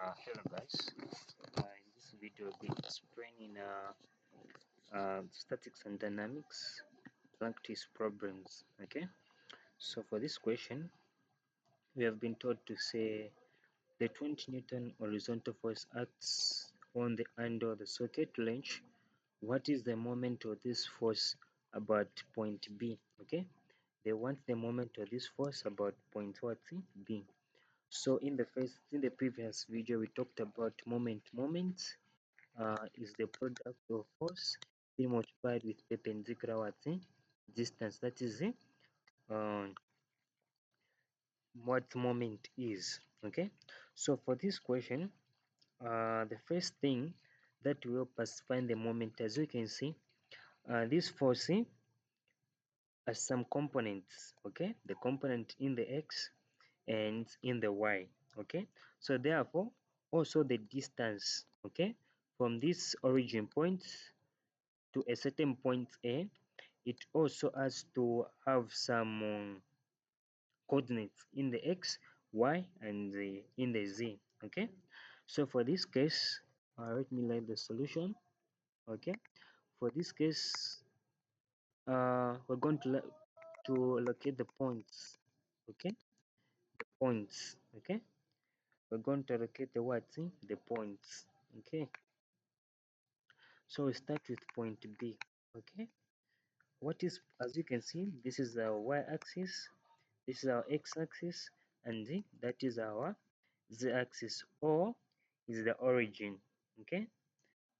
Hello guys, in this video I'll be explaining statics and dynamics practice problems. Okay, so for this question we have been taught to say the 20 Newton horizontal force acts on the under the socket wrench. What is the moment of this force about point B? Okay, they want the moment of this force about point what? B. So in the previous video we talked about moment is the product of force being multiplied with perpendicular distance. That is what moment is. Okay, so for this question, the first thing that will help us find the moment, as you can see, this force has some components. Okay, the component in the x and in the y. Okay, so therefore also the distance, okay, from this origin point to a certain point A, it also has to have some coordinates in the x, y, and in the z. Okay, so for this case, let me write the solution. Okay, for this case, we're going to locate the points. Okay, the points. Okay, we're going to locate the what? The points. Okay, so we start with point B. Okay, what is, as you can see, this is our y-axis, this is our x-axis, and that is our z-axis, or is the origin. Okay,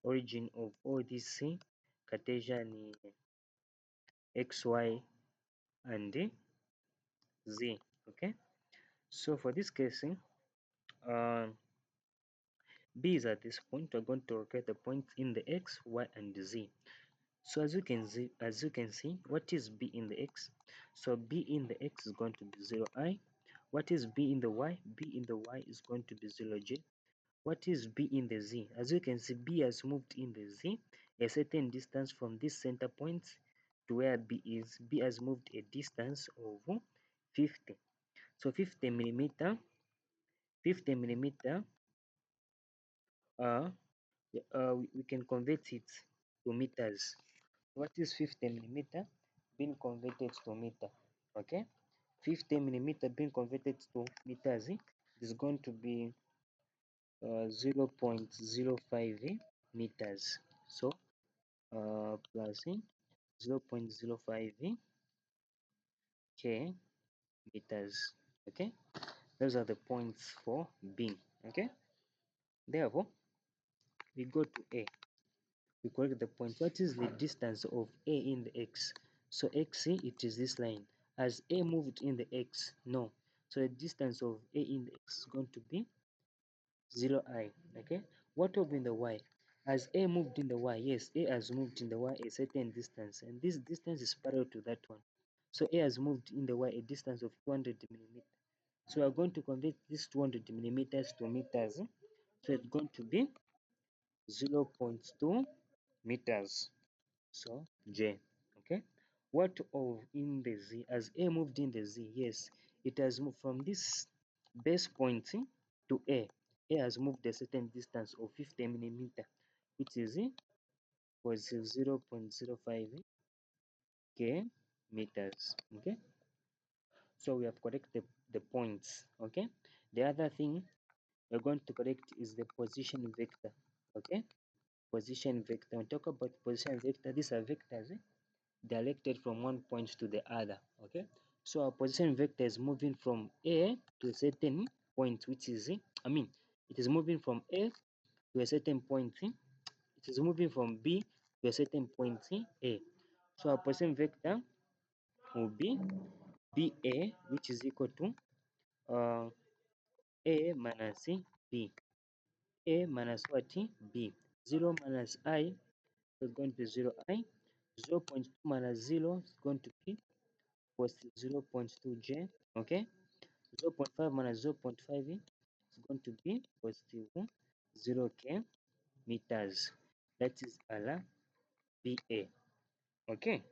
origin of all these Cartesian x, y, and z. Okay, so for this case, uh, B is at this point. We're going to locate the points in the x, y, and z. So as you can see, what is B in the x? So B in the x is going to be 0i. What is B in the y? B in the y is going to be 0j. What is B in the z? As you can see, B has moved in the z a certain distance from this center point to where B is. B has moved a distance of 50. So 50 millimeter, uh, we can convert it to meters. What is 50 millimeter being converted to meter? Okay, 50 millimeter being converted to meters is going to be 0.05 meters. So plus 0.05 k meters. Okay, those are the points for B. Okay, therefore we go to A. We correct the point. What is the distance of A in the x? So x, it is this line. Has A moved in the x? No. So the distance of A in the x is going to be 0i. Okay. What of in the y? Has A moved in the y? Yes, A has moved in the y a certain distance, and this distance is parallel to that one. So A has moved in the y a distance of 200 millimeters. So we are going to convert this 200 millimeters to meters. So it's going to be 0.2 meters. So J. Okay. What of in the Z? As A moved in the Z, yes, it has moved from this base point to A. A has moved a certain distance of 50 millimeter, which is was 0.05 k meters. Okay. So we have corrected the points. Okay. The other thing we're going to correct is the position vector. Okay. Position vector. When we talk about position vector, these are vectors directed from one point to the other. Okay, so our position vector is moving from A to a certain point, which is it is moving from A to a certain point. It is moving from B to a certain point A. So our position vector will be BA, which is equal to A minus B. A minus what? B. 0 minus I is going to be 0i. 0.2 minus 0 is going to be positive 0.2j. Okay, 0.5 minus 0.5 is going to be positive 0k meters. That is our BA. Okay,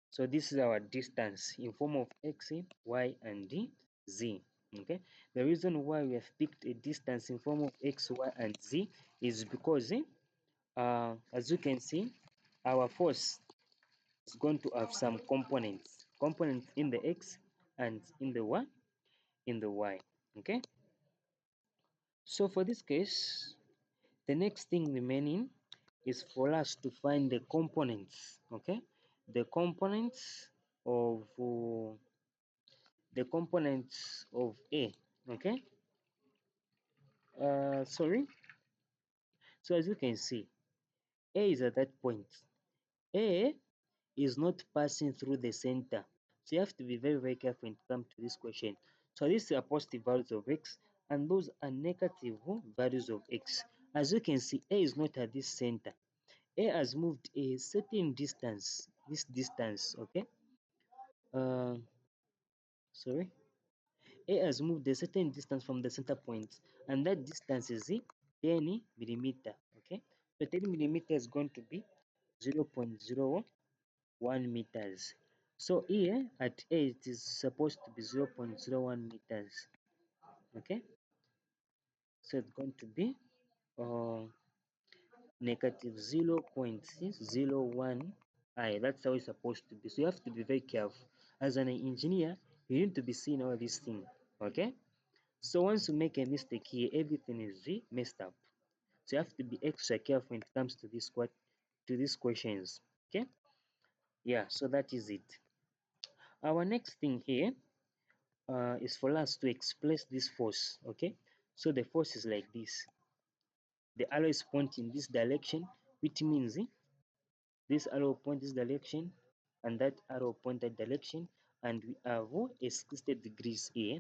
so this is our distance in form of x, y, and z. Okay, the reason why we have picked a distance in form of x, y, and z is because as you can see, our force is going to have some components in the x and in the y. Okay, so for this case, the next thing remaining is for us to find the components. Okay, the components of a. Okay, sorry. So as you can see, a is at that point. A is not passing through the center. So you have to be very careful when it comes to this question. So these are positive values of x and those are negative values of x. As you can see, A is not at this center. A has moved a certain distance, this distance, okay? Uh, sorry. A has moved a certain distance from the center point and that distance is 10 millimeter, okay? So 10 millimeter is going to be 0.01 meters. So here at A it is supposed to be 0.01 meters. Okay, so it's going to be uh, negative 0.01 I. That's how it's supposed to be. So you have to be very careful. As an engineer, you need to be seeing all these things. Okay, so once you make a mistake here, everything is messed up. So you have to be extra careful when it comes to these questions. Okay, yeah. So that is it. Our next thing here is for us to express this force. Okay, so the force is like this. The arrow is pointing in this direction, which means this arrow point this direction and that arrow point that direction, and we have a 60 degrees here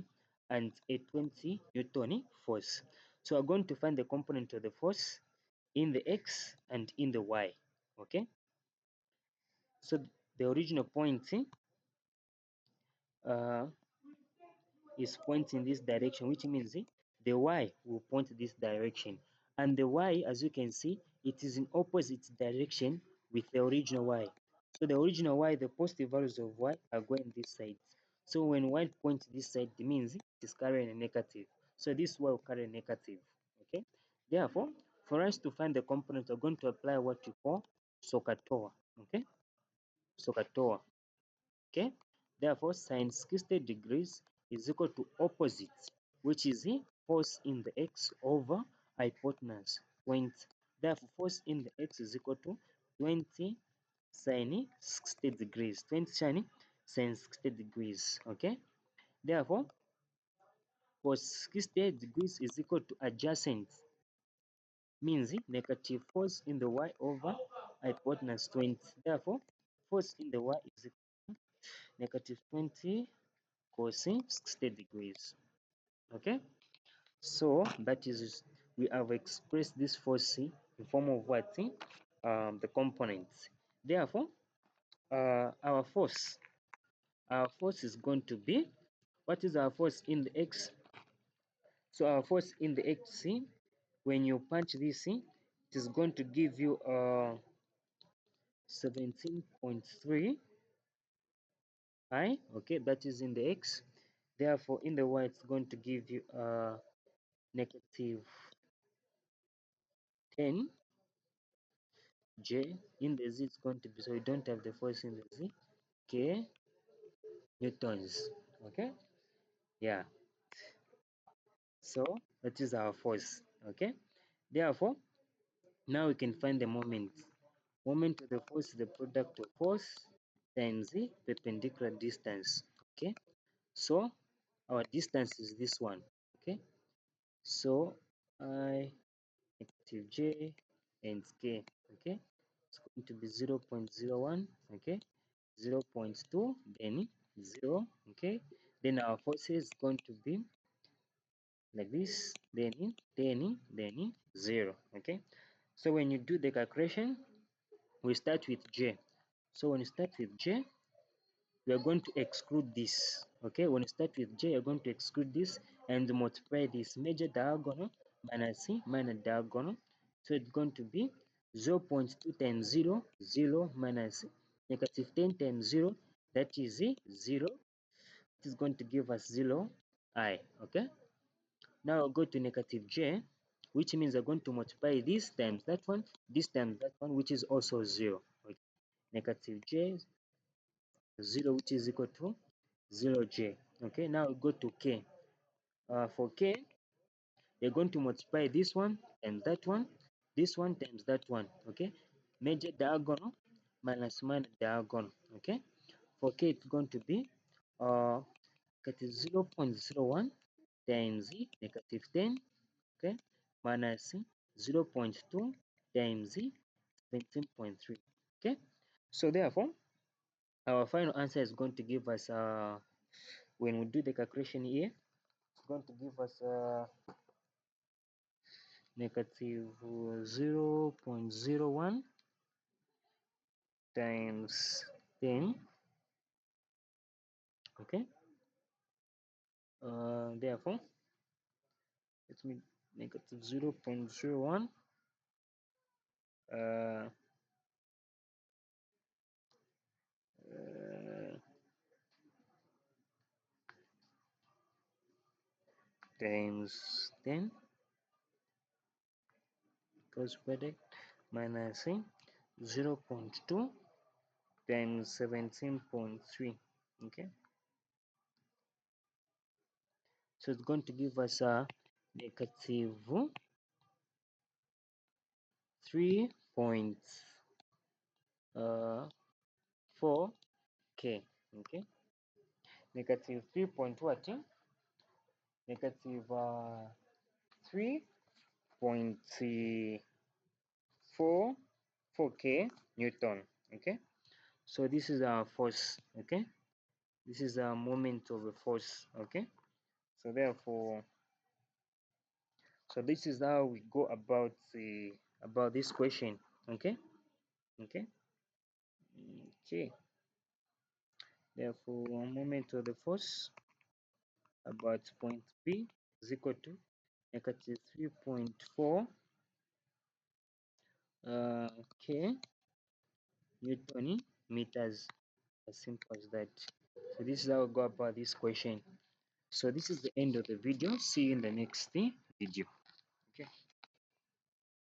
and a 20 Newton force. So we're going to find the component of the force in the x and in the y. Okay, so the original point uh, is pointing this direction, which means the y will point this direction. And the y, as you can see, it is in opposite direction with the original y. So the original y, the positive values of y are going this side. So when y points this side, it means it is carrying a negative. So this y will carry a negative. Okay. Therefore, for us to find the component, we're going to apply what we call SOHCAHTOA. Okay. SOHCAHTOA. Okay, therefore sine 60 degrees is equal to opposite, which is the force in the x over hypotenuse 20. Therefore force in the x is equal to 20 sine 60 degrees. 20 sine 60 degrees. Okay, therefore for 60 degrees is equal to adjacent, means negative force in the y over hypotenuse 20. Therefore force in the y is equal to negative 20 cosine 60 degrees. Okay, so that is, we have expressed this force in form of what? The components. Therefore, our force is going to be, what is our force in the x? So our force in the x, when you punch this in, it is going to give you 17.3 I. Okay, that is in the x. Therefore, in the y, it's going to give you negative 10 J. In the Z, it's going to be, so we don't have the force in the Z, K newtons. Okay, yeah, so that is our force. Okay, therefore now we can find the moment. Moment of the force is the product of force times the perpendicular distance. Okay, so our distance is this one. Okay, so I negative J and K. Okay, it's going to be 0.01. Okay, 0.2, then 0. Okay, then our force is going to be like this, then 0. Okay, so when you do the calculation, we start with J. So when you start with J, we are going to exclude this. Okay, when you start with J, you're going to exclude this and multiply this major diagonal minus C minus diagonal. So it's going to be 0.2 times 0, 0 minus negative 10 times 0, that is 0. It is going to give us 0. I. Okay. Now I'll go to negative j, which means I'm going to multiply this times that one, which is also 0. Okay. Negative j 0, which is equal to 0j. Okay. Now we go to k. For k, you're going to multiply this one and that one, this one times that one. Okay. Major diagonal minus minor diagonal. Okay. For k, it's going to be negative 0.01 times negative 10, okay, minus 0.2 times 17.3. Okay, so therefore our final answer is going to give us when we do the calculation here, it's going to give us negative 0.01 times 10. Okay, therefore let me negative 0.01 uh, uh, times 10 cos product minus 0.2 times 17.3. Okay, so it's going to give us a negative 3.4k. Okay, negative 3 point what, negative 3.44k newton. Okay, so this is our force. Okay, this is a moment of a force. Okay, so therefore, so this is how we go about this question. Okay, okay, okay. Therefore, moment of the force about point B is equal to negative 3.4 k newton meters. As simple as that. So this is how we go about this question. So this is the end of the video. See you in the next video.